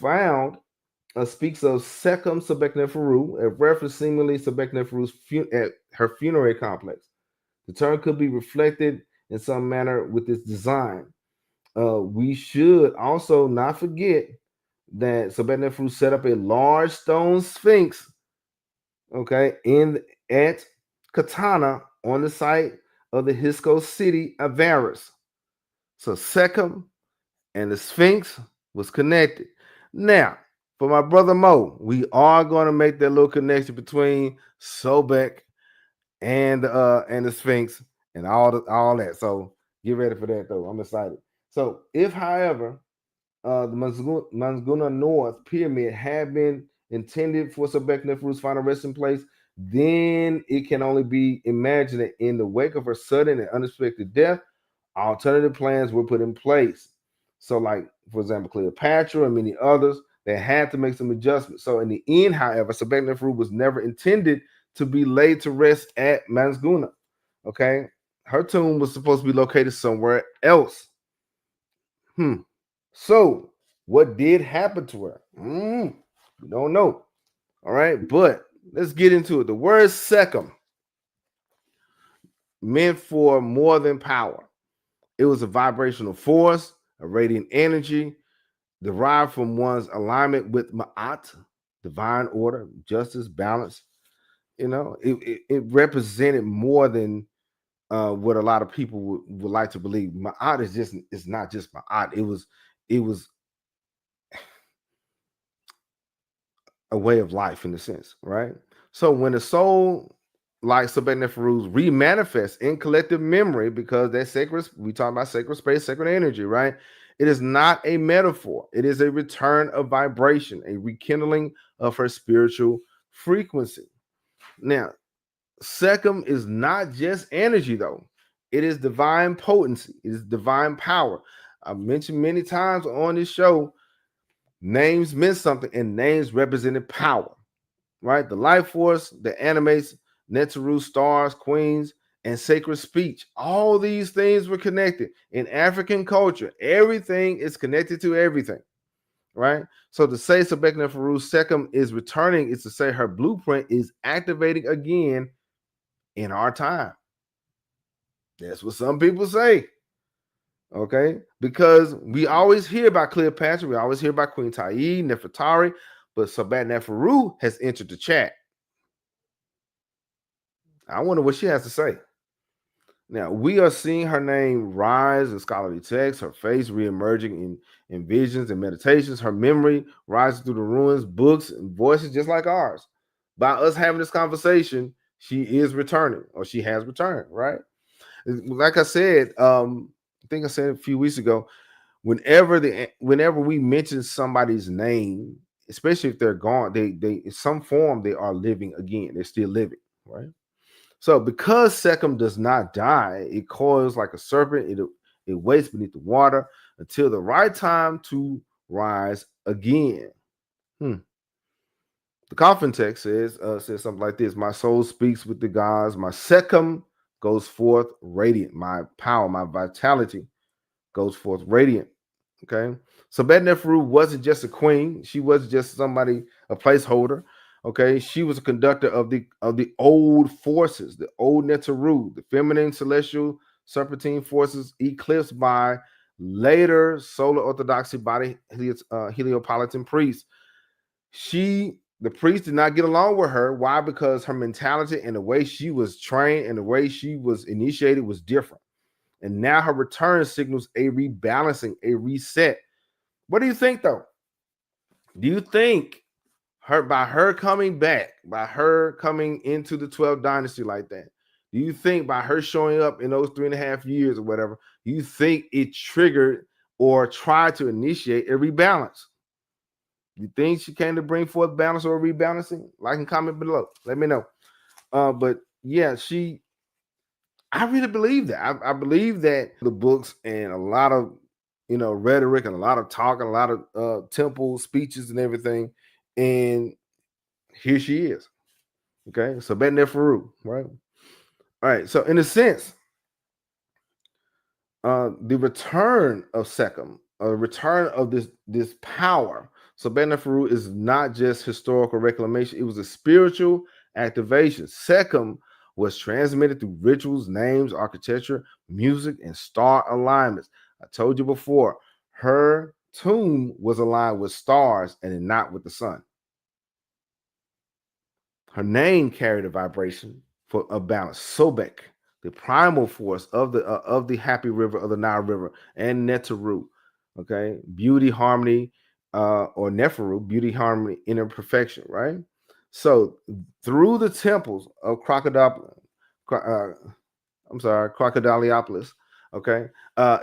found speaks of Sekhem Sobekneferu, a reference seemingly Sobekneferu's at her funerary complex. The term could be reflected in some manner with its design. We should also not forget that Sobekneferu set up a large stone sphinx, okay, in at Katana on the site of the Hisco city of Varus. So Sekhem and the Sphinx was connected. Now, for my brother Mo, we are going to make that little connection between Sobek and the Sphinx and all that. So get ready for that though. I'm excited. So if, however, the Manzguna North pyramid had been intended for Sobekneferu's final resting place, then it can only be imagined that in the wake of her sudden and unexpected death, alternative plans were put in place. So, like, for example, Cleopatra and many others, they had to make some adjustments. So, in the end, however, Sobekneferu was never intended to be laid to rest at Manzguna. Okay. Her tomb was supposed to be located somewhere else. So, what did happen to her? We don't know. All right. But let's get into it. The word Sekhem meant for more than power. It was a vibrational force, a radiant energy derived from one's alignment with Ma'at, divine order, justice, balance. You know, it represented more than what a lot of people would like to believe. Ma'at it's not just Ma'at. It was a way of life in a sense, right? So when the soul, like Sobekneferu's, remanifests in collective memory, because that sacred, we talk about sacred space, sacred energy, right? It is not a metaphor. It is a return of vibration, a rekindling of her spiritual frequency. Now, Sekhem is not just energy, though. It is divine potency. It is divine power. I've mentioned many times on this show, names meant something, and names represented power, right? The life force that animates Neteru, stars, queens, and sacred speech. All these things were connected. In African culture, everything is connected to everything, right? So to say Sobekneferu Sekhem is returning is to say her blueprint is activating again in our time. That's what some people say. Okay, because we always hear about Cleopatra, we always hear about Queen Tayi, Nefertari, but Sobekneferu has entered the chat. I wonder what she has to say. Now, we are seeing her name rise in scholarly texts, her face reemerging in visions and meditations, her memory rising through the ruins, books, and voices just like ours. By us having this conversation, she is returning, or she has returned, right? Like I said, I think I said a few weeks ago, whenever we mention somebody's name, especially if they're gone, they in some form they are living again. They're still living, right? So because Sekhem does not die, it coils like a serpent. It waits beneath the water until the right time to rise again. The coffin text says something like this: "My soul speaks with the gods. My Sekhem goes forth radiant. My power, my vitality goes forth radiant." Okay, so Sobekneferu wasn't just a queen. She wasn't just somebody, a placeholder. Okay, she was a conductor of the old forces, the old Neteru, the feminine celestial serpentine forces, eclipsed by later solar orthodoxy body Heliopolitan priests. The priest did not get along with her. Why? Because her mentality and the way she was trained and the way she was initiated was different. And now her return signals a rebalancing, a reset. What do you think, though? Do you think by her coming back, by her coming into the 12th dynasty like that, do you think by her showing up in those 3.5 years or whatever, you think it triggered or tried to initiate a rebalance? You think she came to bring forth balance or rebalancing? Like and comment below. Let me know. But yeah, I really believe that. I believe that the books and a lot of rhetoric and a lot of talk and a lot of temple speeches and everything, and here she is. Okay, so Sobekneferu, right? All right. So in a sense, the return of Sekhem, return of this power. Sobekneferu is not just historical reclamation, it was a spiritual activation. Sekhem was transmitted through rituals, names, architecture, music, and star alignments. I told you before, her tomb was aligned with stars and not with the sun. Her name carried a vibration for a balance. Sobek, the primal force of the happy river of the Nile River, and Neteru, okay, beauty, harmony, or Neferu, beauty, harmony, inner perfection, right? So through the temples of Crocodiliopolis, okay,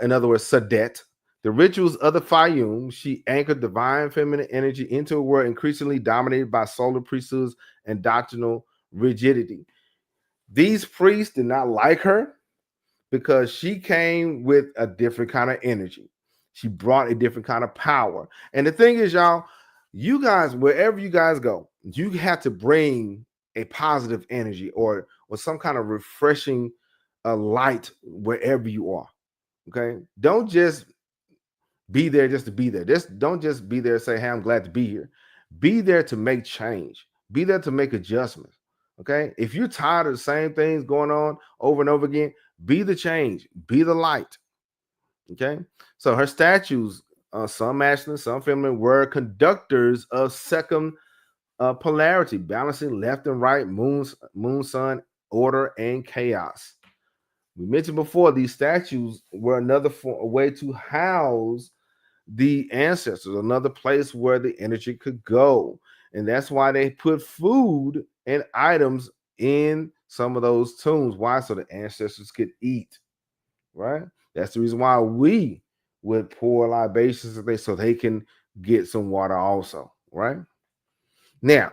in other words, Sadet, the rituals of the Fayum, she anchored divine feminine energy into a world increasingly dominated by solar priesthoods and doctrinal rigidity. These priests did not like her because she came with a different kind of energy. She brought a different kind of power. And the thing is, y'all, you guys, wherever you guys go, you have to bring a positive energy or some kind of refreshing light wherever you are. Okay. Don't just be there just to be there. Don't just be there and say, hey, I'm glad to be here. Be there to make change. Be there to make adjustments. Okay. If you're tired of the same things going on over and over again, be the change, be the light. Okay. So her statues, some masculine, some feminine, were conductors of Sekhem polarity, balancing left and right, moon, sun, order, and chaos. We mentioned before these statues were a way to house the ancestors, another place where the energy could go. And that's why they put food and items in some of those tombs. Why? So the ancestors could eat, right? That's the reason why we would pour libations so they can get some water also, right? Now,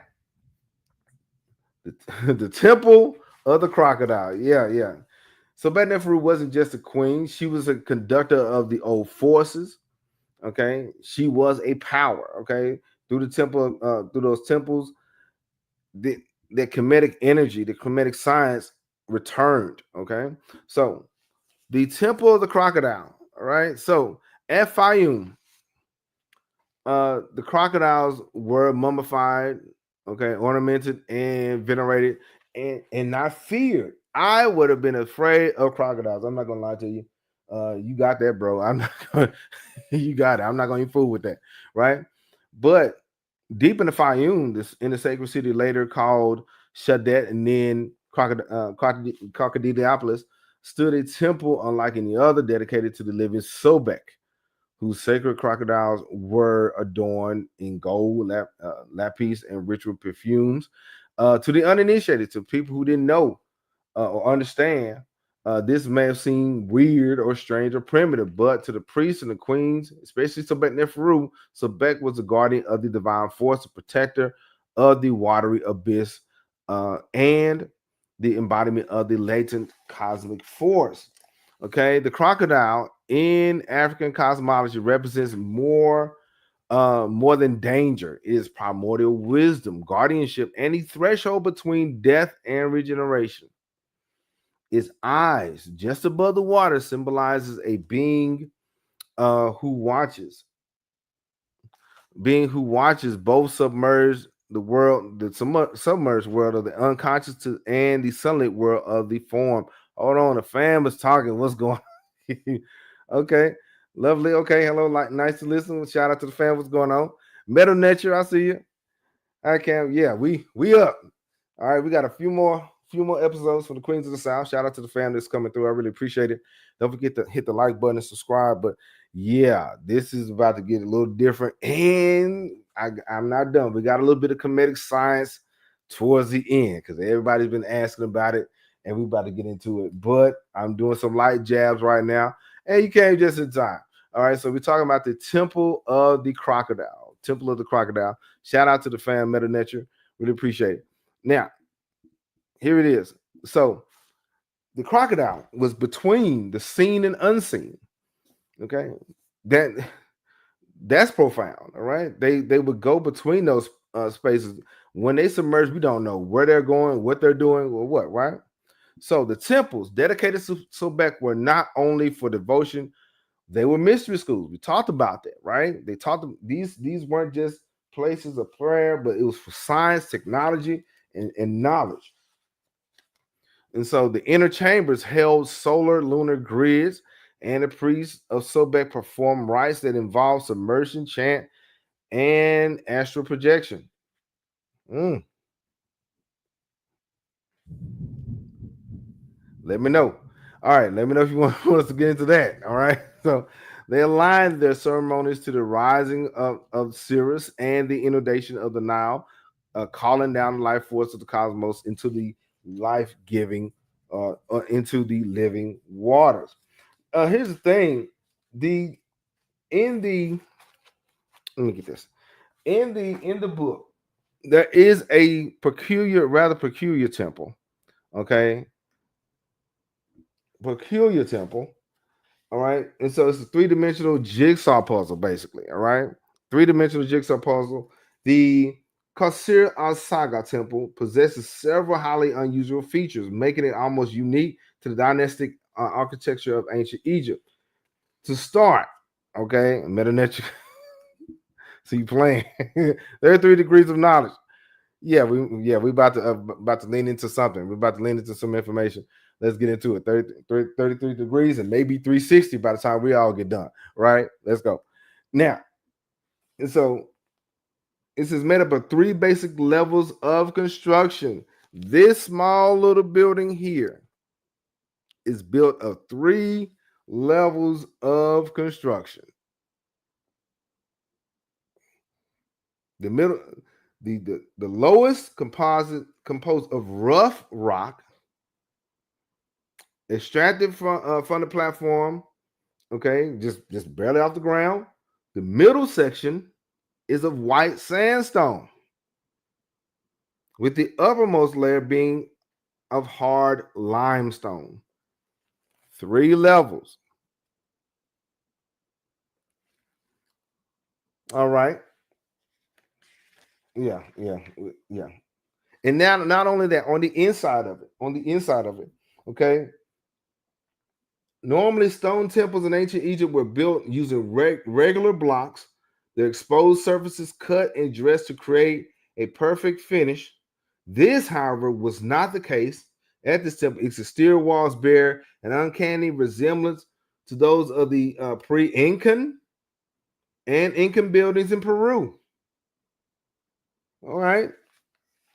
the temple of the crocodile. Yeah. So Sobekneferu wasn't just a queen, she was a conductor of the old forces. Okay, she was a power. Okay, through the temple, through those temples, the Kemetic energy, the Kemetic science returned. Okay, so the temple of the crocodile. All right, so at Fayum, the crocodiles were mummified, okay, ornamented and venerated, and not feared. I would have been afraid of crocodiles. I'm not gonna lie to you. You got that, bro. I'm not gonna, you got it. I'm not gonna fool with that, right? But deep in the Fayum, this in the sacred city later called Shadet and then Crocodiliopolis, stood a temple unlike any other dedicated to the living Sobek, whose sacred crocodiles were adorned in gold, lapis, and ritual perfumes. To the uninitiated, to people who didn't know or understand, this may have seemed weird or strange or primitive, but to the priests and the queens, especially Sobekneferu, Sobek was the guardian of the divine force, the protector of the watery abyss, and the embodiment of the latent cosmic force. Okay, the crocodile in African cosmology represents more than danger. It is primordial wisdom, guardianship, and the threshold between death and regeneration. Its eyes, just above the water, symbolizes a being who watches. Being who watches both submerged the world, the submerged world of the unconscious and the sunlit world of the form. Hold on, the fam is talking. What's going on? Okay, lovely. Okay, hello, nice to listen. Shout out to the fam. What's going on? Metal Nature, I see you. I can. Yeah, we up. All right, we got a few more episodes for the Queens of the South. Shout out to the fam that's coming through. I really appreciate it. Don't forget to hit the like button and subscribe. But yeah, this is about to get a little different. And I'm not done. We got a little bit of Kemetic science towards the end because everybody's been asking about it, and we're about to get into it. But I'm doing some light jabs right now, and you came just in time. All right, so we're talking about the Temple of the Crocodile. Temple of the Crocodile. Shout out to the fam, Meta Nature. Really appreciate it. Now, here it is. So the crocodile was between the seen and unseen. Okay, that's profound. All right, they would go between those spaces. When they submerge, we don't know where they're going, what they're doing, or what. Right. So the temples dedicated to Sobek were not only for devotion; they were mystery schools. We talked about that, right? They taught them these weren't just places of prayer, but it was for science, technology, and knowledge. And so the inner chambers held solar lunar grids, and the priests of Sobek performed rites that involved submersion, chant, and astral projection. Let me know. All right, let me know if you want us to get into that. All right. So they aligned their ceremonies to the rising of Sirius and the inundation of the Nile, calling down the life force of the cosmos into the life-giving, into the living waters. Here's the thing: the in the let me get this in the book there is a rather peculiar temple. Okay, peculiar temple. All right. And so it's a three-dimensional jigsaw puzzle, basically. All right. Three-dimensional jigsaw puzzle. The Kasir al Saga temple possesses several highly unusual features, making it almost unique to the dynastic architecture of ancient Egypt. To start, okay, Metanetric. So you playing. There are 3 degrees of knowledge. We about to lean into something. We're about to lean into some information. Let's get into it. 33 degrees and maybe 360 by the time we all get done. Right? Let's go. Now, and so this is made up of 3 basic levels of construction. This small little building here is built of 3 levels of construction. The middle, the lowest composed of rough rock extracted from the platform, okay, just barely off the ground. The middle section is of white sandstone, with the uppermost layer being of hard limestone. 3 levels. All right. Yeah. And now, not only that, on the inside of it, okay. Normally, stone temples in ancient Egypt were built using regular blocks. Their exposed surfaces cut and dressed to create a perfect finish. This, however, was not the case at this temple. Its exterior walls bear an uncanny resemblance to those of the pre-Incan and Incan buildings in Peru. All right.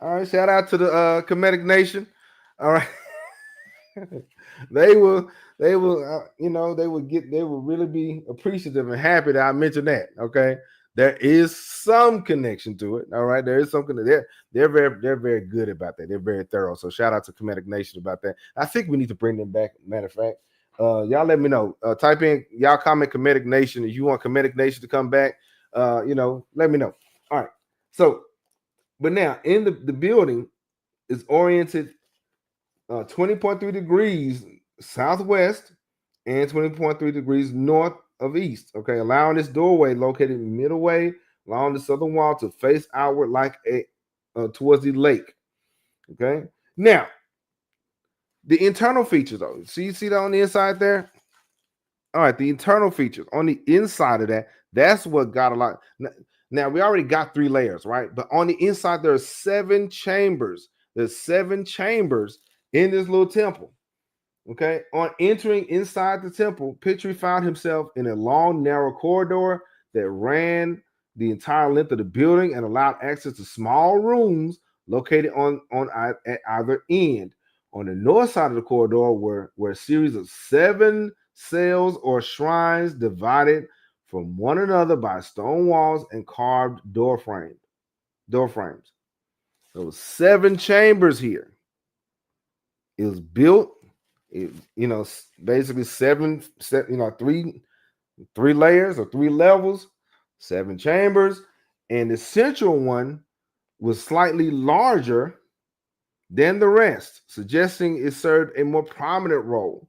Shout out to the Kemetic nation. All right. they will they will really be appreciative and happy that I mentioned that. Okay, there is some connection to it. All right, there is something that they're very good about that. They're very thorough. So shout out to Kemetic Nation about that. I think we need to bring them back. Matter of fact, y'all let me know. Type in y'all comment Kemetic Nation if you want Kemetic Nation to come back. Let me know. All right. So, but now in the building is oriented 20.3 degrees southwest and 20.3 degrees north of east. Okay, allowing this doorway located midway along the southern wall to face outward like towards the lake. Okay, now the internal features though. See that on the inside there? All right, the internal features on the inside of that's what got a lot. Now we already got 3 layers, right? But on the inside, there are 7 chambers. There's 7 chambers in this little temple. Okay. On entering inside the temple, Petrie found himself in a long, narrow corridor that ran the entire length of the building and allowed access to small rooms located at either end. On the north side of the corridor were a series of 7 cells or shrines divided from one another by stone walls and carved door frames. There was 7 chambers here. It was built, basically 7, 3 layers or 3 levels, 7 chambers, and the central one was slightly larger than the rest, suggesting it served a more prominent role.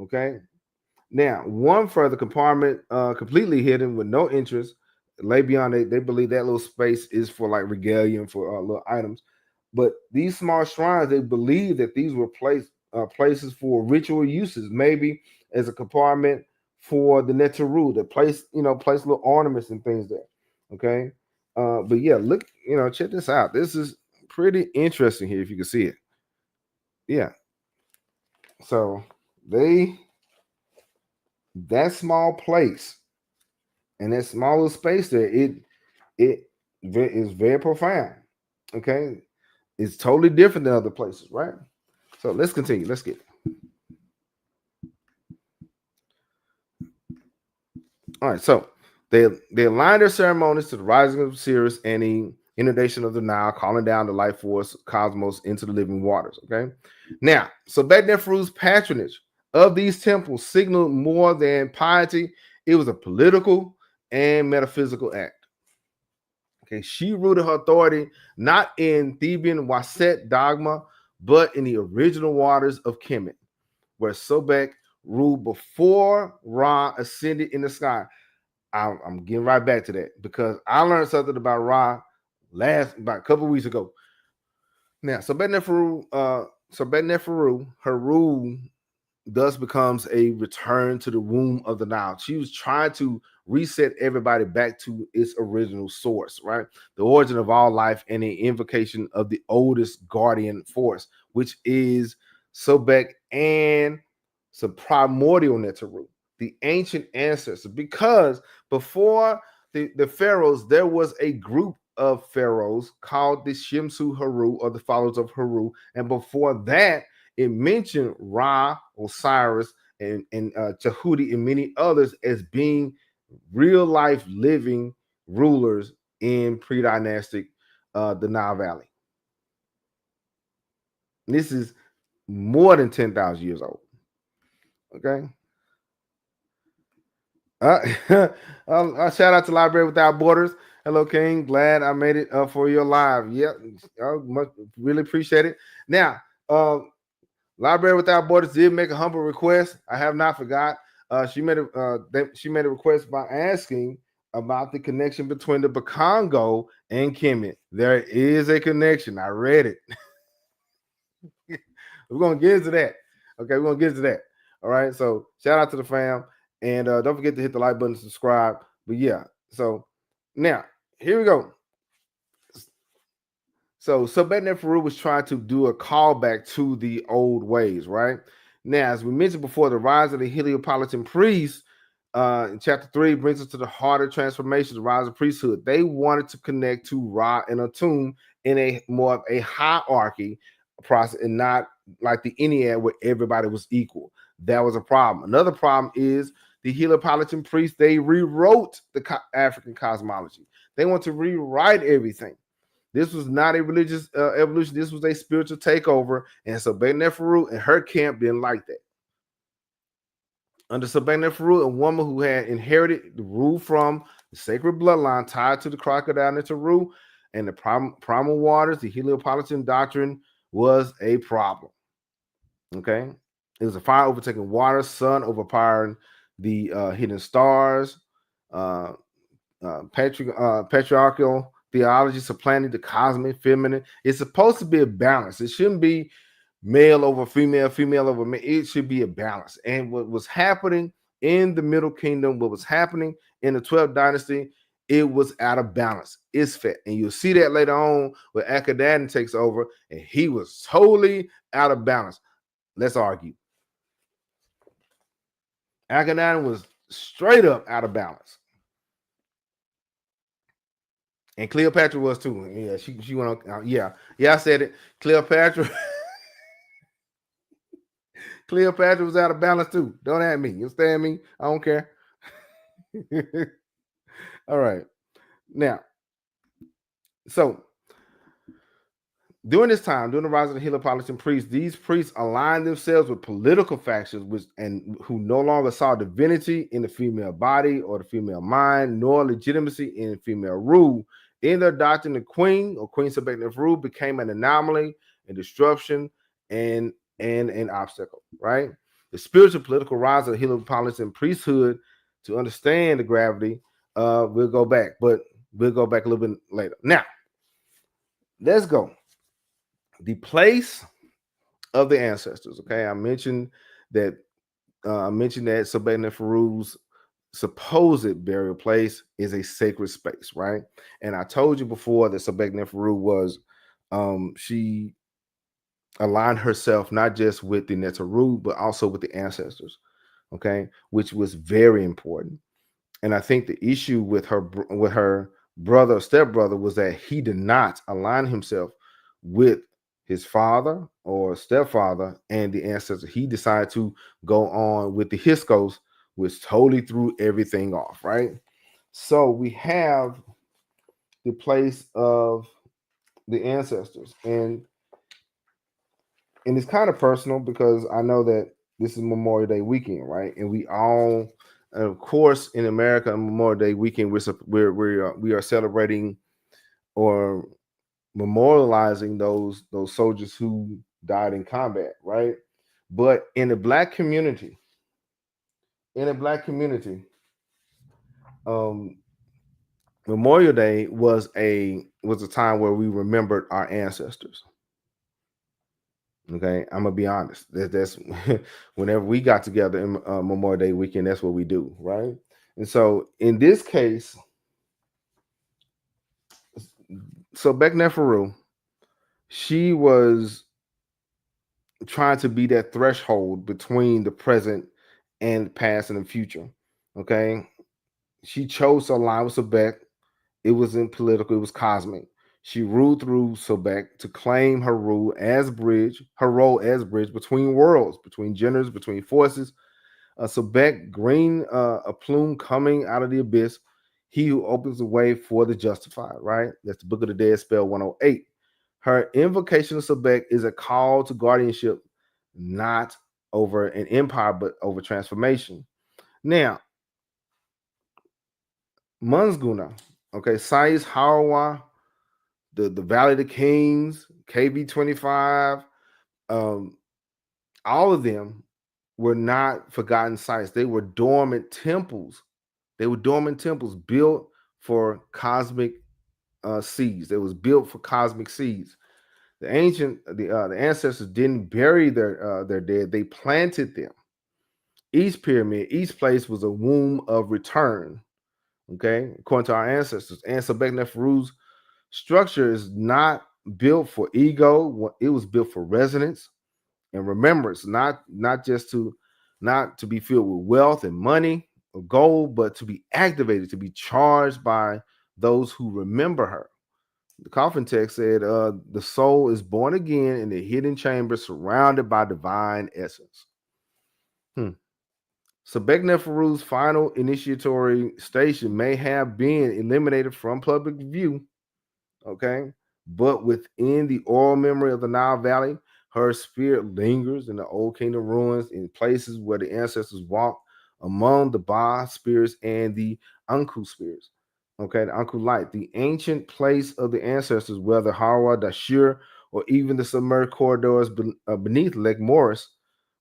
Okay. Now, one further compartment, completely hidden with no entrance, lay beyond it. They believe that little space is for like regalia for little items. But these small shrines, they believe that these were places for ritual uses, maybe as a compartment for the Neteru, that place little ornaments and things there. Okay. But yeah, look, check this out. This is pretty interesting here if you can see it. Yeah. So that small place and that small little space there, it is very profound. Okay. It's totally different than other places, right? So let's continue. Let's get all right. So they align their ceremonies to the rising of Sirius and the inundation of the Nile, calling down the life force cosmos into the living waters. Okay. Now, Sobekneferu's patronage of these temples signaled more than piety. It was a political and metaphysical act. Okay, she rooted her authority not in Theban Waset dogma, but in the original waters of Kemet, where Sobek ruled before Ra ascended in the sky. I'm getting right back to that because I learned something about Ra about a couple of weeks ago. Now, Sobekneferu, her rule thus becomes a return to the womb of the Nile. She was trying to reset everybody back to its original source, right? The origin of all life and the invocation of the oldest guardian force, which is Sobek and some primordial Neteru, the ancient ancestors. Because before the pharaohs, there was a group of pharaohs called the Shimsu Haru, or the followers of Haru. And before that, it mentioned Ra, Osiris, and Tahuti, and many others as being real life living rulers in pre-dynastic the Nile Valley. This is more than 10,000 years old. Okay. Shout out to Library Without Borders. Hello, King. Glad I made it for your live. Yep. Really appreciate it. Now, Library Without Borders did make a humble request. I have not forgot. She made a request by asking about the connection between the Bakongo and Kemet. There is a connection. I read it. We're gonna get into that. Okay, we're gonna get into that. All right. So shout out to the fam, and don't forget to hit the like button, subscribe. But yeah. So now here we go. So Sobekneferu was trying to do a callback to the old ways, right? Now, as we mentioned before, the rise of the Heliopolitan priests in chapter 3 brings us to the heart of transformation, the rise of priesthood. They wanted to connect to Ra and Atum in a more of a hierarchy process and not like the Ennead where everybody was equal. That was a problem. Another problem is the Heliopolitan priests, they rewrote the African cosmology. They want to rewrite everything. This was not a religious evolution. This was a spiritual takeover. And Sobekneferu and her camp didn't like that. Under Sobekneferu, a woman who had inherited the rule from the sacred bloodline tied to the Crocodile Neteru and the primal waters, the Heliopolitan doctrine was a problem. Okay? It was a fire overtaking water, sun overpowering the hidden stars, patriarchal theology supplanting the cosmic feminine. It's supposed to be a balance. It shouldn't be male over female, female over male. It should be a balance. And what was happening in the Middle Kingdom, what was happening in the 12th dynasty, it was out of balance. It's fit. And you'll see that later on when Akhenaten takes over, and he was totally out of balance. Let's argue. Akhenaten was straight up out of balance. And Cleopatra was too. Yeah, she went on. Yeah, I said it. Cleopatra. Cleopatra was out of balance too. Don't at me. You understand me? I don't care. All right. Now, so during this time, during the rise of the Heliopolitan priests, these priests aligned themselves with political factions who no longer saw divinity in the female body or the female mind, nor legitimacy in female rule. In their doctrine, the queen or Queen Sobekneferu became an anomaly, a disruption, and an obstacle, right? The spiritual political rise of the Heliopolitan priesthood, to understand the gravity, we'll go back, but we'll go back a little bit later. Now, let's go. The place of the ancestors. Okay, I mentioned that Sobekneferu's supposed burial place is a sacred space, right? And I told you before that Sobekneferu was, she aligned herself not just with the Neteru, but also with the ancestors, okay, which was very important. And I think the issue with her brother or stepbrother was that he did not align himself with his father or stepfather and the ancestors. He decided to go on with the Hiskos, which totally threw everything off, right? So we have the place of the ancestors, and it's kind of personal because I know that this is Memorial Day weekend, right? And we all, of course, in America, Memorial Day weekend, we are celebrating or memorializing those soldiers who died in combat, right? But in the black community, in a black community, um, Memorial Day was a time where we remembered our ancestors. Okay, I'm gonna be honest. That's whenever we got together in Memorial Day weekend, that's what we do, right? And so in this case, Sobekneferu, she was trying to be that threshold between the present and past and the future. Okay, she chose to align with Sobek. It wasn't political; it was cosmic. She ruled through Sobek to claim her role as bridge between worlds, between genders, between forces. Sobek, green, a plume coming out of the abyss, he who opens the way for the justified, right? That's the Book of the Dead, spell 108. Her invocation of Sobek is a call to guardianship, not over an empire, but over transformation. Now, Munsguna, okay, Sais Harawa, the Valley of the Kings, KV25, all of them were not forgotten sites. They were dormant temples. They were dormant temples built for cosmic seeds. They was built for cosmic seeds. The ancestors didn't bury their dead. They planted them. Each pyramid, each place was a womb of return. Okay, according to our ancestors. And Sobekneferu's structure is not built for ego. It was built for resonance and remembrance, not to be filled with wealth and money or gold, but to be activated, to be charged by those who remember her. The coffin text said, the soul is born again in the hidden chamber surrounded by divine essence. Sobekneferu's final initiatory station may have been eliminated from public view, okay? But within the oral memory of the Nile Valley, her spirit lingers in the old kingdom ruins in places where the ancestors walked among the Ba spirits and the Anku spirits. Okay, the Anku light, the ancient place of the ancestors, whether Hawa, Dashur, or even the submerged corridors beneath Lake Morris,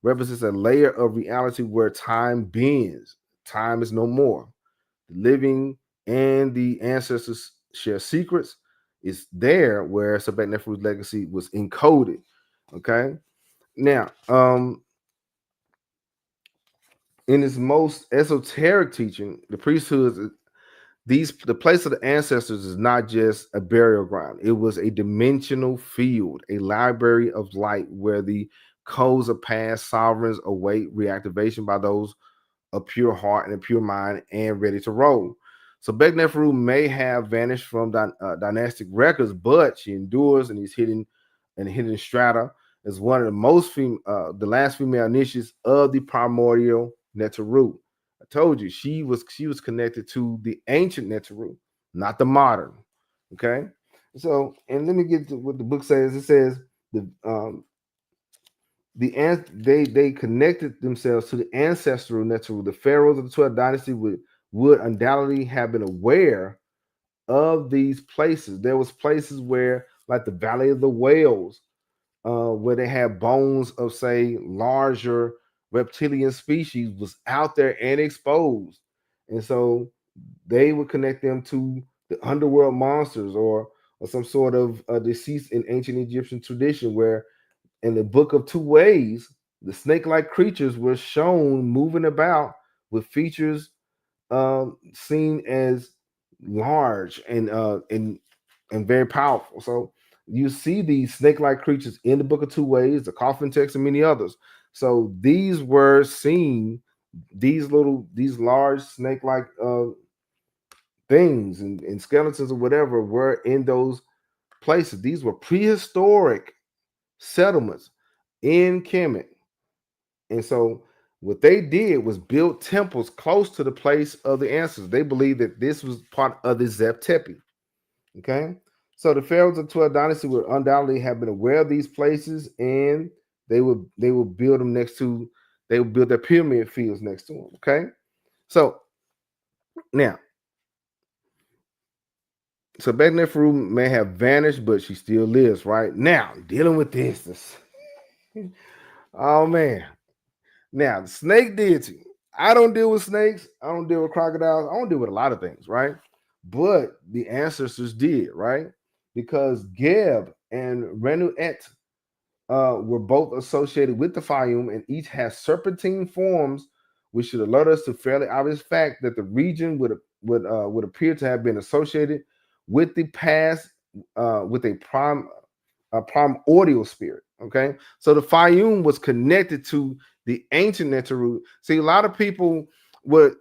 represents a layer of reality where time bends. Time is no more. The living and the ancestors share secrets. It's there where Sobekneferu's legacy was encoded. Okay. Now, in its most esoteric teaching, the priesthood, the place of the ancestors is not just a burial ground. It was a dimensional field, a library of light where the codes of past sovereigns await reactivation by those a pure heart and a pure mind and ready to roll. So Sobekneferu may have vanished from dynastic records, but she endures in these hidden strata as one of the last female niches of the primordial Neteru. I told you she was connected to the ancient Neteru, not the modern. Okay, so and let me get to what the book says. It says they connected themselves to the ancestral Neteru. The pharaohs of the 12th dynasty would undoubtedly have been aware of these places. There was places where, like the Valley of the Whales, where they had bones of, say, larger reptilian species was out there and exposed. And so they would connect them to the underworld monsters or some sort of deceased in ancient Egyptian tradition where in the Book of Two Ways, the snake-like creatures were shown moving about with features seen as large and very powerful. So you see these snake-like creatures in the Book of Two Ways, the Coffin text, and many others. So these were seen, these large snake-like things and skeletons or whatever were in those places. These were prehistoric settlements in Kemet. And so what they did was build temples close to the place of the ancestors. They believed that this was part of the Zep Tepi. Okay. So the pharaohs of 12 dynasty would undoubtedly have been aware of these places, and they would build them next to, they would build their pyramid fields next to them. Okay. So now, Sobekneferu may have vanished, but she still lives, right? Now, dealing with this oh man. Now, the snake deity. I don't deal with snakes. I don't deal with crocodiles. I don't deal with a lot of things, right? But the ancestors did, right? Because Geb and Renuet were both associated with the Fayum, and each has serpentine forms, which should alert us to fairly obvious fact that the region would appear to have been associated with the past, with a primordial spirit. Okay, so the Fayum was connected to the ancient Neteru. See, a lot of people would,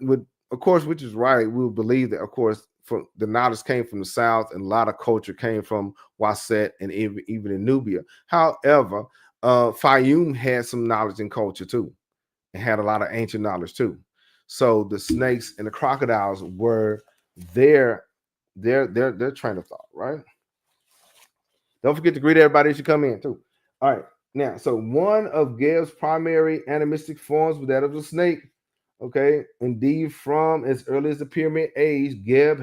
of course, which is right, we would believe that, of course, from the knowledge came from the south, and a lot of culture came from Waset and even in Nubia. However, Fayum had some knowledge and culture too, and had a lot of ancient knowledge too. So the snakes and the crocodiles were their train of thought, right? Don't forget to greet everybody as you come in too. All right. Now, so one of Geb's primary animistic forms was that of the snake. Okay. Indeed, from as early as the pyramid age, Geb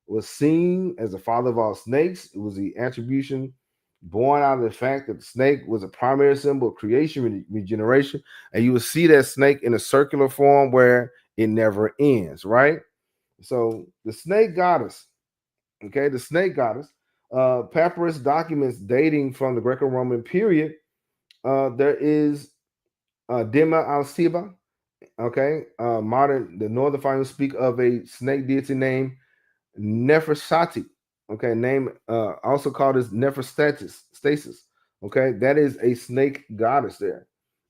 was seen as the father of all snakes. It was the attribution born out of the fact that the snake was a primary symbol of creation, regeneration. And you will see that snake in a circular form where it never ends, right? So the snake goddess, okay, the snake goddess, papyrus documents dating from the Greco-Roman period. There is Dima al-Siba, okay, the northern finds speak of a snake deity named Nefersati, okay, name also called as Stasis, okay, that is a snake goddess there,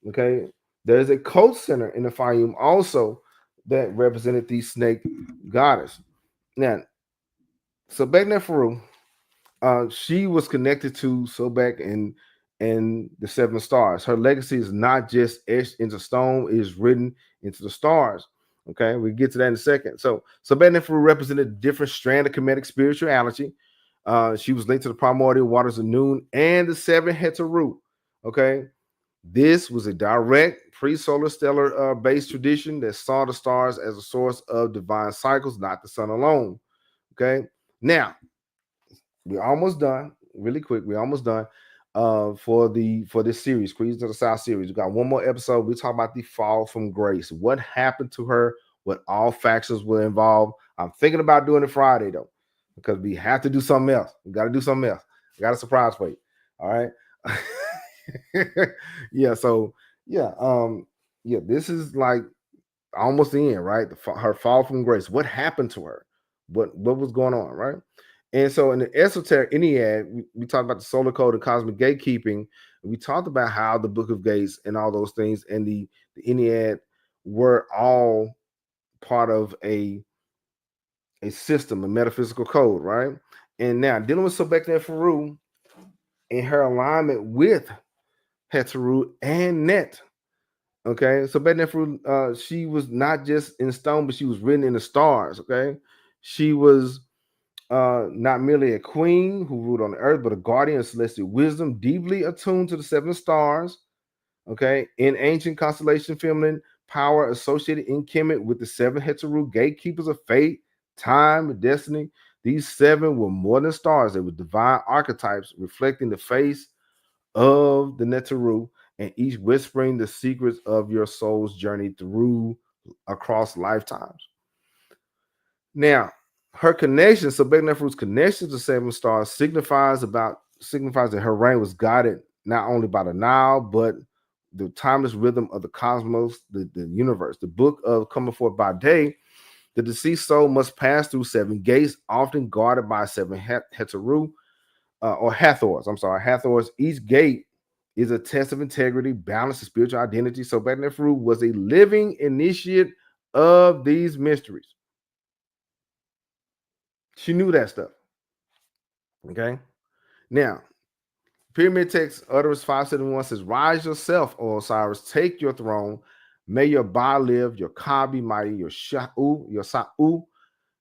okay. There's a cult center in the Fayum also that represented the snake goddess. Now, Sobekneferu, she was connected to Sobek and the seven stars. Her legacy is not just etched into stone; it is written into the stars. Okay, we get to that in a second. So Sobekneferu represented a different strand of Kemetic spirituality. She was linked to the primordial waters of Noon and the seven Heteru. Okay, this was a direct pre-solar stellar based tradition that saw the stars as a source of divine cycles, not the sun alone. Okay, now we're almost done. Really quick, we're almost done for this series, Queens of the South series. We got one more episode. We talk about the fall from grace. What happened to her? What all factions were involved? I'm thinking about doing it Friday though, because we have to do something else. We got to do something else. I got a surprise for you. All right. Yeah. So yeah. This is like almost the end, right? Her fall from grace. What happened to her? What was going on, right? And so in the esoteric Ennead, we talked about the solar code and cosmic gatekeeping. We talked about how the Book of Gates and all those things and the Ennead were all part of a system, a metaphysical code, right? And now dealing with Sobekneferu and her alignment with Heteru and Net. Okay, so Sobekneferu, she was not just in stone, but she was written in the stars. Okay, she was not merely a queen who ruled on the earth, but a guardian of celestial wisdom, deeply attuned to the seven stars. Okay, in ancient constellation feminine power associated in Kemet with the seven Heteru gatekeepers of fate, time, and destiny. These seven were more than stars; they were divine archetypes reflecting the face of the Neteru, and each whispering the secrets of your soul's journey through across lifetimes. Now, her connection, so Sobekneferu's connection to seven stars signifies that her reign was guided not only by the Nile, but the timeless rhythm of the cosmos, the universe. The book of Coming Forth by Day The deceased soul must pass through 7 gates, often guarded by 7 Heteru or Hathors. I'm sorry, Hathors. Each gate is a test of integrity, balance, and spiritual identity. So Sobekneferu was a living initiate of these mysteries. She knew that stuff. Okay. Now, pyramid text utterance 571 says, "Rise yourself, O Osiris, take your throne. May your Ba live, your Ka be mighty, your Sa'u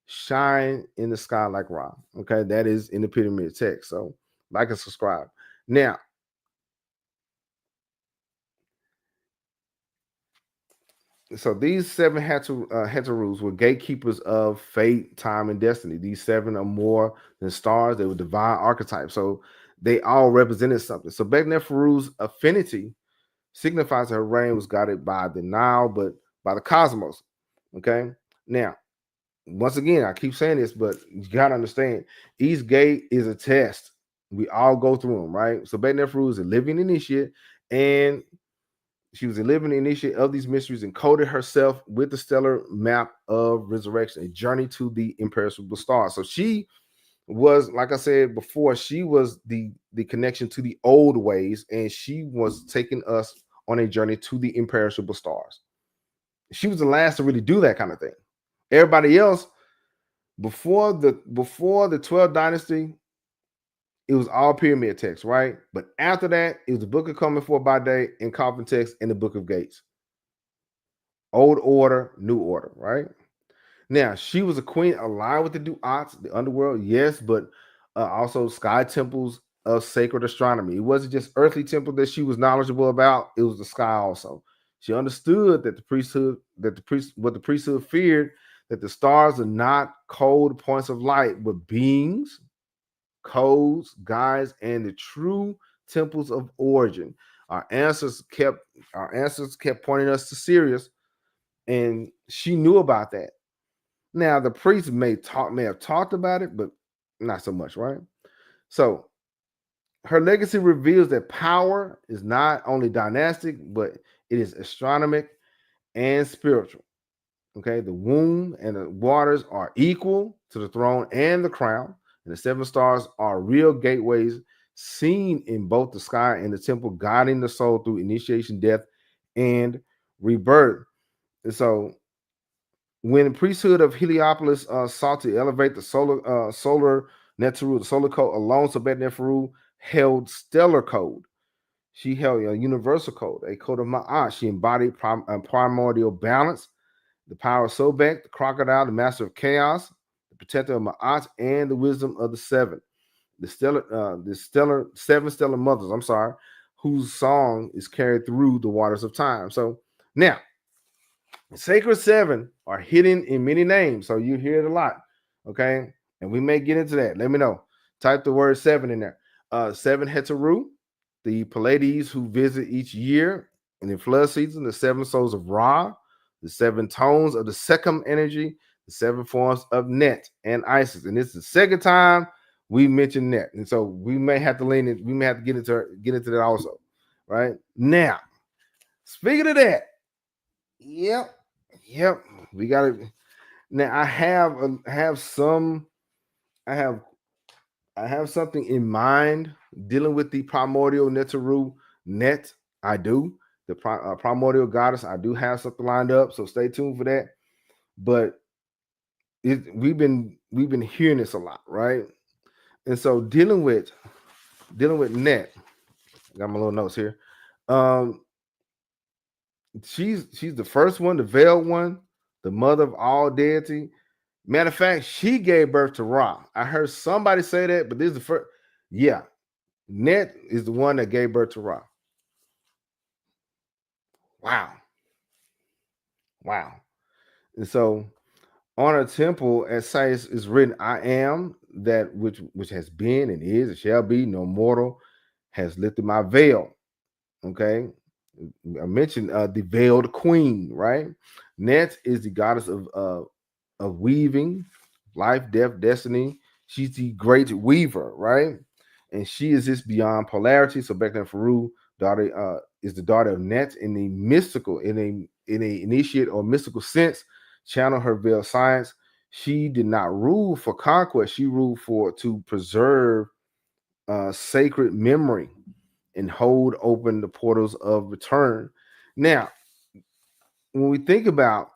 shine in the sky like Ra." Okay, that is in the pyramid text. So, like and subscribe. Now, so these 7 Heterus were gatekeepers of fate, time, and destiny. These 7 are more than stars; they were divine archetypes. So they all represented something. So Sobekneferu's affinity signifies her reign was guided by the Nile, but by the cosmos. Okay. Now, once again, I keep saying this, but you gotta understand, each gate is a test. We all go through them, right? So Sobekneferu is a living initiate, and she was a living initiate of these mysteries, and coded herself with the stellar map of resurrection, a journey to the imperishable star. So she was, like I said before, she was the connection to the old ways, and she was taking us on a journey to the imperishable stars. She was the last to really do that kind of thing. Everybody else before the 12th dynasty, it was all pyramid text, right? But after that, it was the Book of Coming Forth by Day and Coffin text and the Book of Gates. Old order, new order, right? Now, she was a queen aligned with the Duats, the underworld, yes, but also sky temples of sacred astronomy. It wasn't just earthly temple that she was knowledgeable about, it was the sky also. She understood that what the priesthood feared, that the stars are not cold points of light, but beings, codes, guides, and the true temples of origin. Our ancestors kept pointing us to Sirius, and she knew about that. Now, the priests may have talked about it, but not so much, right? So her legacy reveals that power is not only dynastic, but it is astronomic and spiritual. Okay, the womb and the waters are equal to the throne and the crown, and the 7 stars are real gateways seen in both the sky and the temple, guiding the soul through initiation, death, and rebirth. And so when the priesthood of Heliopolis sought to elevate the solar Neteru, the solar code alone, Sobekneferu held stellar code. She held a universal code, a code of Ma'at. She embodied primordial balance, the power of Sobek, the crocodile, the master of chaos, the protector of Ma'at, and the wisdom of the 7. The 7 stellar mothers, I'm sorry, whose song is carried through the waters of time. So now, Sacred 7 are hidden in many names, so you hear it a lot, okay? And we may get into that. Let me know. Type the word 7 in there. 7 Heteru, the Pleiades who visit each year in the flood season, the 7 souls of Ra, the 7 tones of the Sekhem energy, the 7 forms of Net and Isis. And this is the second time we mentioned Net, and so we may have to lean in. We may have to get into that also, right? Now, speaking of that, yep. We got it. Now I have something in mind dealing with the primordial Neteru Net. I do the primordial goddess. I do have something lined up, so stay tuned for that. But we've been hearing this a lot, right? And so dealing with Net. I got my little notes here. She's the first one, the veiled one, the mother of all deity. Matter of fact, she gave birth to Ra. I heard somebody say that, but this is the first. Yeah, Net is the one that gave birth to Ra. Wow. And so on her temple, as Science is written, I am that which has been and is and shall be. No mortal has lifted my veil. Okay. I mentioned the veiled queen, right? Net is the goddess of weaving, life, death, destiny. She's the great weaver, right? And she is this beyond polarity. So Sobekneferu daughter is the daughter of Net in the mystical, in a initiate or mystical sense. channel her veiled science. She did not rule for conquest. She ruled to preserve sacred memory and hold open the portals of return. Now, when we think about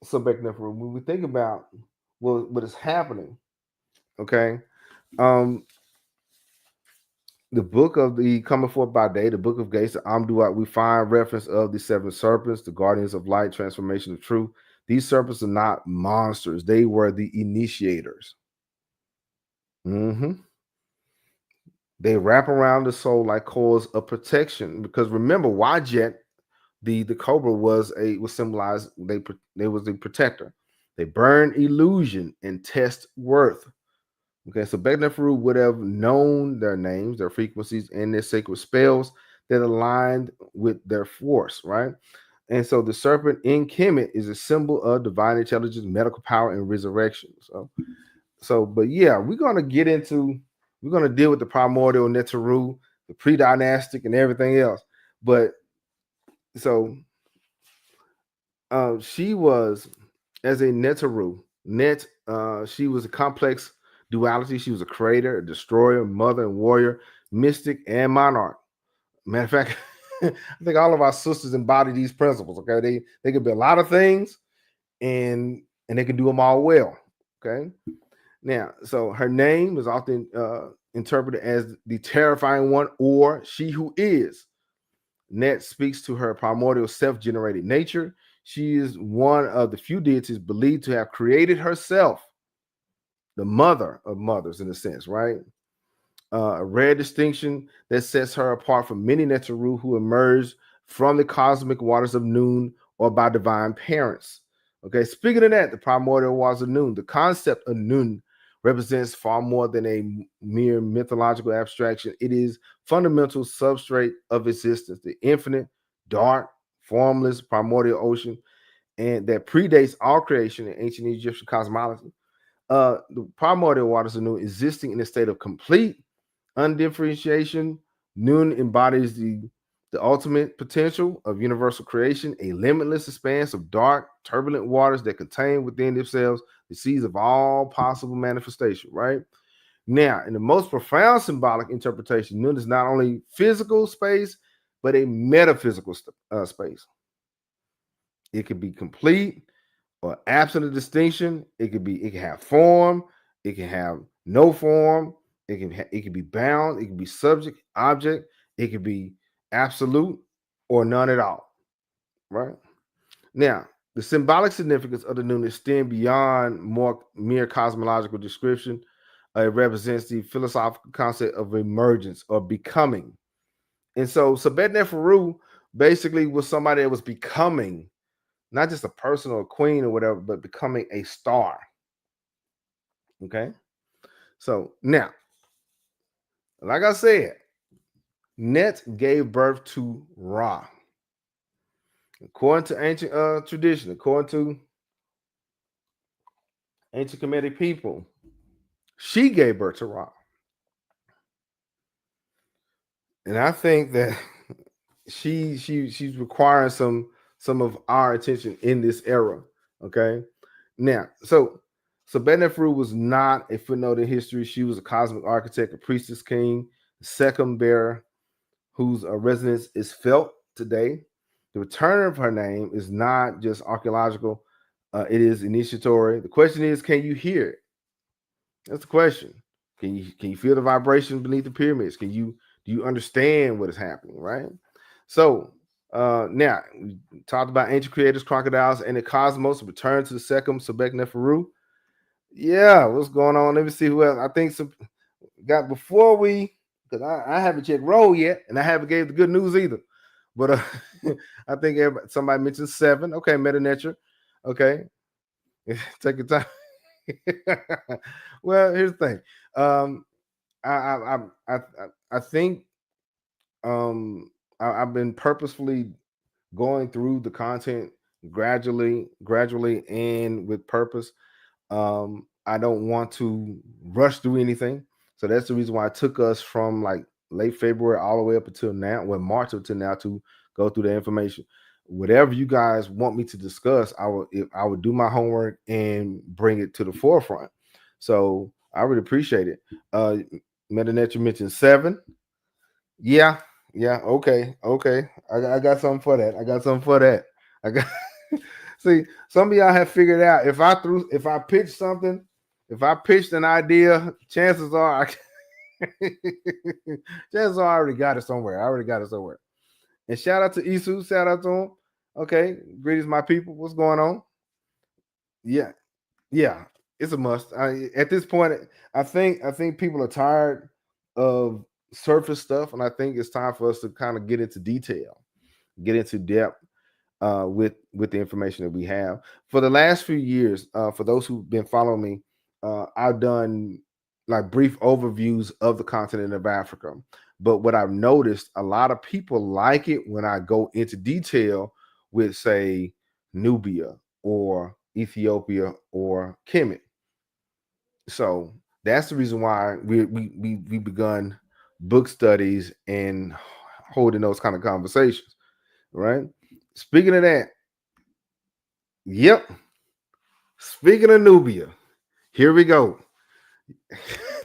Sobekneferu, when we think about what is happening, okay, um, the book of the coming forth by day, the book of gates, the Amduat, we find reference of the seven serpents, the guardians of light, transformation of truth. These serpents are not monsters; they were the initiators. They wrap around the soul like coils of protection. Because remember, Wajet, the cobra, was symbolized. They was the protector. They burn illusion and test worth. Okay, so Sobekneferu would have known their names, their frequencies, and their sacred spells that aligned with their force, right? And so the serpent in Kemet is a symbol of divine intelligence, medical power, and resurrection. But yeah, we're gonna deal with the primordial Neteru, the pre-dynastic, and everything else. But so she was, as a Neteru, she was a complex duality. She was a creator, a destroyer, mother and warrior, mystic, and monarch. Matter of fact, I think all of our sisters embody these principles. Okay, they can be a lot of things, and they can do them all well. Okay, now, so her name is often interpreted as the terrifying one or she who is. Net speaks to her primordial self-generated nature. She is one of the few deities believed to have created herself, the mother of mothers in a sense, right? A rare distinction that sets her apart from many Neteru who emerged from the cosmic waters of Noon or by divine parents. Okay, speaking of that, the primordial waters of Noon, the concept of Noon represents far more than a mere mythological abstraction. It is fundamental substrate of existence, the infinite, dark, formless, primordial ocean, and that predates all creation in ancient Egyptian cosmology. The primordial waters of Noon existing in a state of complete undifferentiation. Noon embodies the ultimate potential of universal creation, a limitless expanse of dark, turbulent waters that contain within themselves the seeds of all possible manifestation, right? Now, in the most profound symbolic interpretation, Noon is not only physical space, but a metaphysical space. It could be complete or absent of distinction. It can have form, it can have no form, it can be bound, it can be subject, object, it can be absolute or none at all. Right? Now, the symbolic significance of the Noon extend beyond more mere cosmological description. It represents the philosophical concept of emergence or becoming. And so Sobekneferu basically was somebody that was becoming not just a person or a queen or whatever, but becoming a star. Okay. So now, like I said, Net gave birth to Ra. According to ancient tradition, according to ancient Kemetic people, she gave birth to Ra. And I think that she's requiring some of our attention in this era. Okay. Now, so Sobekneferu was not a footnote in history. She was a cosmic architect, a priestess king, Sekhem bearer, whose resonance is felt today. The return of her name is not just archaeological, it is initiatory. The question is, can you hear it? That's the question. Can you feel the vibration beneath the pyramids? Do you understand what is happening, right? So now we talked about ancient creators, crocodiles, and the cosmos. Return to the Sekhem, Sobekneferu. Yeah, what's going on? Let me see who else. I think some got before we, because I haven't checked roll yet, and I haven't gave the good news either. But I think somebody mentioned 7. Okay, Meta Nature. Okay, take your time. Well, here's the thing. I think I've been purposefully going through the content gradually, and with purpose. I don't want to rush through anything. So that's the reason why it took us from like late February all the way up until now, March up to now, to go through the information. whatever you guys want me to discuss, I would do my homework and bring it to the forefront. So I really appreciate it. Metanet, you mentioned 7. Yeah, yeah, okay, okay. I got something for that. I got something for that. I got see, some of y'all have figured out if I pitch something, if I pitched an idea, chances are chances are I already got it somewhere. I already got it somewhere. And shout out to Isu, shout out to him. Okay, greetings, my people. What's going on? Yeah, yeah, it's a must. At this point, I think people are tired of surface stuff, and I think it's time for us to kind of get into detail, get into depth with the information that we have. For the last few years, for those who've been following me, I've done like brief overviews of the continent of Africa. But what I've noticed, a lot of people like it when I go into detail with, say, Nubia or Ethiopia or Kemet. So that's the reason why we begun book studies and holding those kind of conversations, right? Speaking of that, yep. Speaking of Nubia, here we go.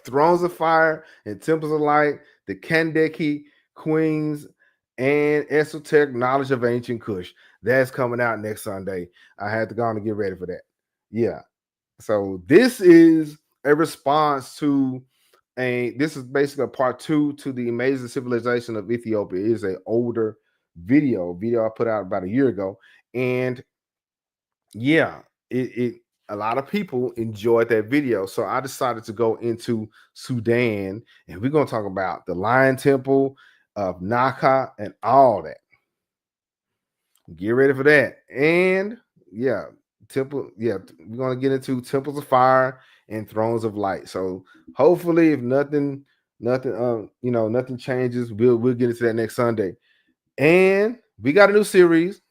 Thrones of Fire and Temples of Light, the Kandeki Queens, and Esoteric Knowledge of Ancient Kush. That's coming out next Sunday. I had to go on and get ready for that. Yeah. So this is a response to this is basically a part 2 to the Amazing Civilization of Ethiopia. It is an older video I put out about a year ago. And yeah, it a lot of people enjoyed that video. So I decided to go into Sudan, and we're going to talk about the Lion Temple of Naka and all that. Get ready for that. And yeah, we're going to get into Temples of Fire and Thrones of Light. So hopefully, if nothing nothing changes, we'll get into that next Sunday. And we got a new series.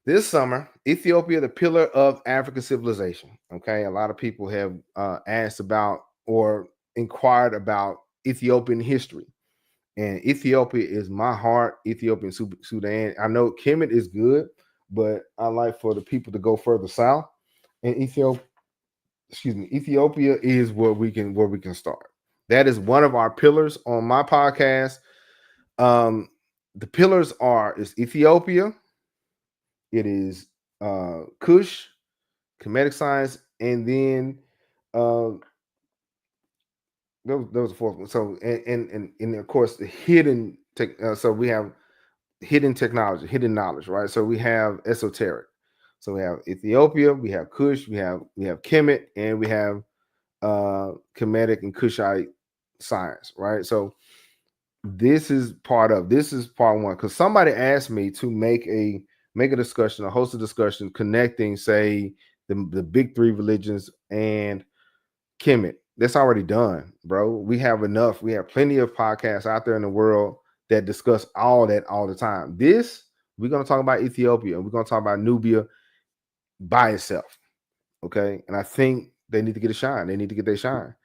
This summer, Ethiopia, the pillar of African civilization. Okay, a lot of people have asked about or inquired about Ethiopian history, and Ethiopia is my heart. Ethiopian Sudan. I know Kemet is good, but I like for the people to go further south. And Ethiopia is where we can start. That is one of our pillars on my podcast. The pillars is Ethiopia. It is Kush, Kemetic science, and then there was a fourth one. So and of course the hidden tech. So we have hidden technology, hidden knowledge, right? So we have esoteric. So we have Ethiopia, we have Kush, we have Kemet, and we have Kemetic and Kushite science, right? So this is part 1 because somebody asked me to make a discussion, a host of discussion connecting, say, the big 3 religions and Kemet. That's already done, bro. We have enough. We have plenty of podcasts out there in the world that discuss all that all the time. We're going to talk about Ethiopia, and we're going to talk about Nubia by itself. Okay. And I think they need to get a shine. They need to get their shine.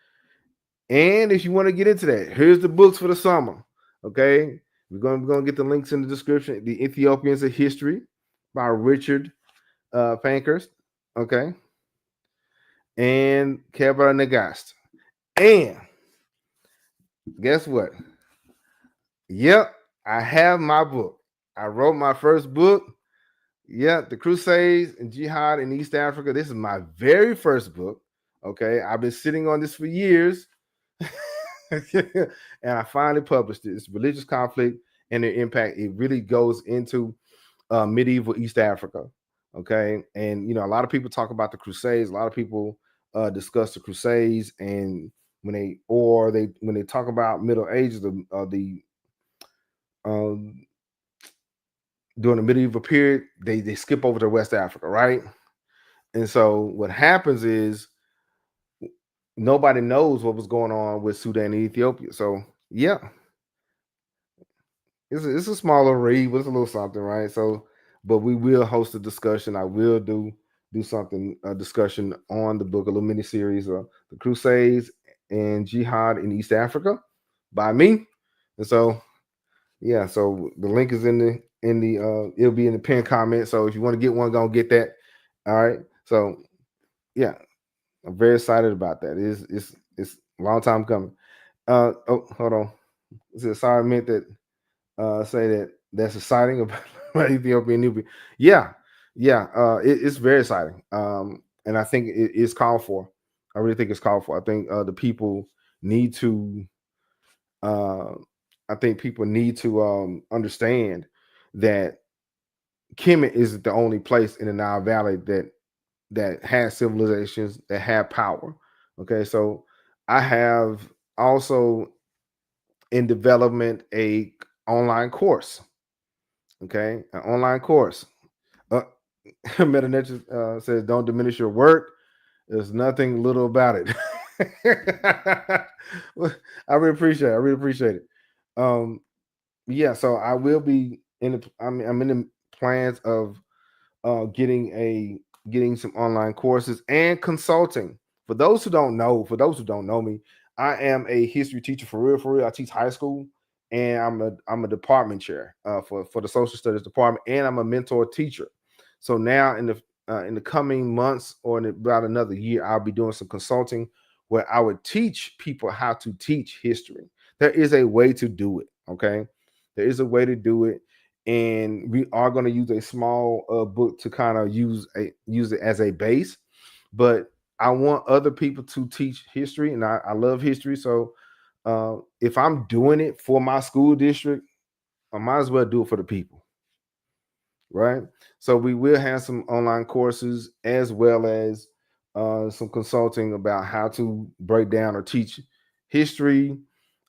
And if you want to get into that, here's the books for the summer. Okay. We're going to get the links in the description. The Ethiopians of History by Richard Pankhurst. Okay. And Kebra Nagast. And guess what? Yep, I have my book. I wrote my first book. Yep, The Crusades and Jihad in East Africa. This is my very first book. Okay, I've been sitting on this for years. And I finally published it. It's Religious Conflict and their Impact. It really goes into medieval East Africa. Okay, and a lot of people talk about the Crusades. A lot of people discuss the Crusades, and when they talk about Middle Ages, during the medieval period, they skip over to West Africa, right? And so what happens is nobody knows what was going on with Sudan and Ethiopia. So yeah, it's a smaller read, but it's a little something, right? So, but we will host a discussion. I will do a discussion on the book, a little mini series of the Crusades and Jihad in East Africa by me. And so Yeah, so the link is in the it'll be in the pinned comment. So if you want to get one, go get that. All right. So yeah, I'm very excited about that. It's a long time coming. Oh, hold on. Is it sorry I meant that say that that's exciting about Ethiopian Nubia? Yeah, yeah. It's very exciting. And I think it is called for. I really think it's called for. I think the people need to uh I think people need to understand that Kemet isn't the only place in the Nile Valley that has civilizations that have power. Okay, so I have also in development a online course. Okay, an online course. Uh, Meta Nature says, "Don't diminish your work. There's nothing little about it." Well, I really appreciate it. I really appreciate it. Um, yeah, so I will be in the. I'm in the plans of getting getting some online courses and consulting. For those who don't know me, I am a history teacher for real. For real, I teach high school, and I'm a department chair for the social studies department, and I'm a mentor teacher. So now in the coming months or in about another year, I'll be doing some consulting where I would teach people how to teach history. There is a way to do it. Okay, there is a way to do it, and we are going to use a small book to kind of use it as a base. But I want other people to teach history, and I love history. So if I'm doing it for my school district, I might as well do it for the people, right? So we will have some online courses as well as some consulting about how to break down or teach history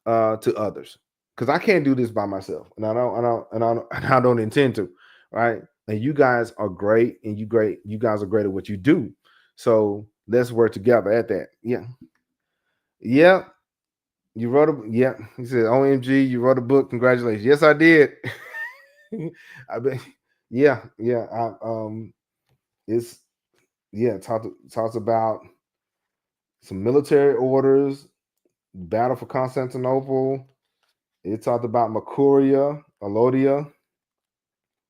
to others. Because I can't do this by myself, and and I don't intend to, right? And you guys are great, and you guys are great at what you do. So let's work together at that. Yeah, yeah. You wrote a yeah. He said, "OMG, you wrote a book. Congratulations." Yes, I did. I bet. Yeah, yeah. It's yeah. Talks about some military orders, battle for Constantinople. It talked about Makuria, Alodia.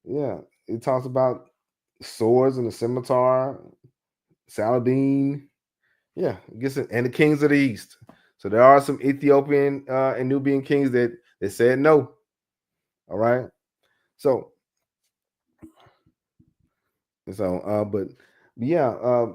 Yeah, it talks about swords and the scimitar, Saladin. Yeah, I guess and the kings of the east. So there are some Ethiopian and Nubian kings that said no. All right. So but yeah,